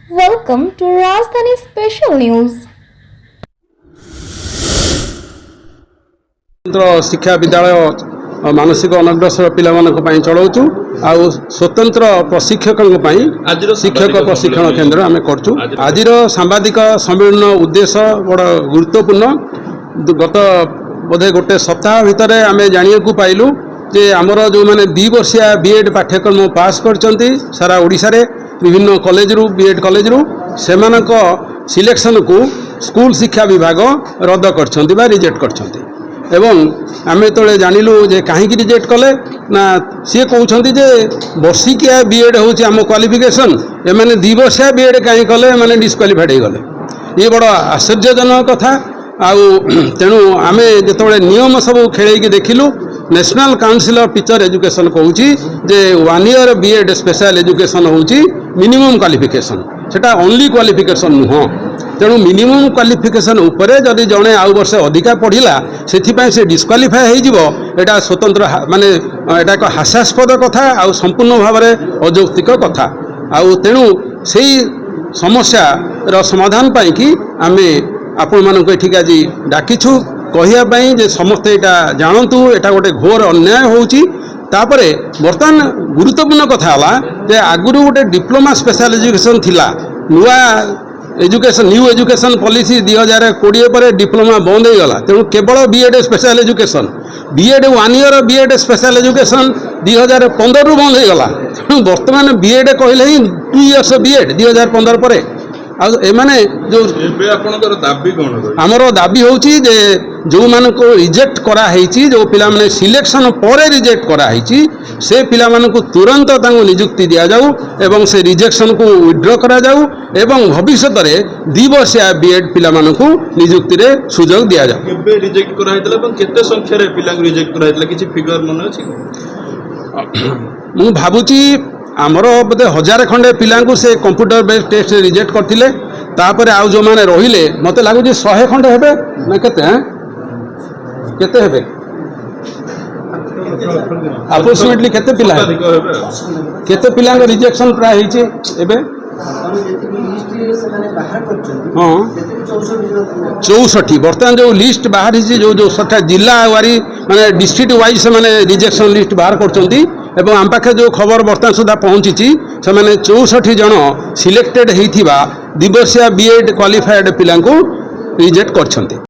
Welcome to Rajdhani Special News. शिक्षा विद्यालय मानसिक अनग्रसर पिला चलाऊँ आउ स्वतंत्र प्रशिक्षकों शिक्षक प्रशिक्षण केन्द्र आम करूँ। आज सांबादिक सम्मेलन उद्देश्य बड़ गुरुत्वपूर्ण। गत बोधे गोटे सप्ताह भितर आम जाना पाइलु जे आमर जो मैंने 2 वर्षिया बीएड पाठ्यक्रम पास कर सारा ओडिशा रे विभिन्न कॉलेज रु बीएड कॉलेज रु सेमानक सिलेक्शन को स्कूल शिक्षा विभाग रद्द कर रिजेक्ट कर एवं आम जो जानिलु जे कहीं रिजेक्ट कले ना सी कहते जे वर्षिकिया बीएड हूँ आम क्वालिफिकेशन एमाने 2 वर्षिया बीएड कहीं कले माने डिस्क्वालिफाइड हो गले। ये बड़ आश्चर्यजनक कथा। आउ तेणु आम जो नियम सब खेल देखिलु national council of teacher education कहूँ जे 1 ईयर बीएड स्पेशल एजुकेशन हूँ मिनिमम क्वालिफिकेशन सेटा ओनली क्वालिफिकेशन नुह। तेणु मिनिमम क्वालिफिकेशन उपरे जदि जड़े आउ वर्ष अधिका पढ़ला से डिस्क्वालिफाई होटा स्वतंत्र माने एटा एक हास्यास्पद कथा आउ संपूर्ण भाव में अयौक्तिक कथा। आउ तेणु से समस्या समाधान पाई कि आमे आपण मानक एठिक आज डाकिछु कहियापाई जे समस्ते एटा जानतु एटा गोटे घोर अन्याय होउची। तापरे बर्तमान गुरुत्वपूर्ण कथा हला जे आगुरु गोटे डिप्लोमा स्पेशल एजुकेशन थिला नुआ एजुकेशन न्यू एजुकेशन पॉलिसी 2020 पर डिप्लोमा बंद हो गला। तेणु केवल BEd special education BEd 1 year BEd special education 2015 रु बंद हो गला। तेणु वर्तमान बीएड कहले ही 2 इयर्स बीएड 2015 पर एमाने जो दाबी कौन आमर दाबी होची जे जो मान को रिजेक्ट करा हेची जो पिला माने सिलेक्शन पर रिजेक्ट करा हेची से पिला मान को तुरंत तांको नियुक्ति दिया जाऊ एवं से रिजेक्शन को विड्रॉ करा जाऊ एवं भविष्य में 2 वर्षिया बीएड पिला मान को नियुक्ति रे सुजोग दिया जाऊ। केबे रिजेक्ट करा हेतला पण केते संख्या रे पिला को रिजेक्ट करा हेतला किछि फिगर मन अछि? मु भाबुची आमर बोधे 1000 खंडे पिला से कंप्यूटर बेस्ड टेस्ट रिजेक्ट करथिले। तापर आउ जो माने रहिले मते लागुची 100 खंडे हेबे ना केते केते हेबे अप्रोक्सीमेटली केते पिला केते पिला रिजेक्शन प्राय हिचे एबे हाँ 64 बर्तमान जो लिस्ट बाहर जो जो सठा जिला वारी माने डिस्ट्रिक्ट वाइज से माने रिजेक्शन लिस्ट बाहर करछंती एवं आम पाखे जो खबर बर्तमान सुधा पहुँची से मैंने 64 जन सिलेक्टेड होइथिबा 2 वर्षिया बीएड क्वालिफाइड पिला रिजेक्ट करछंती।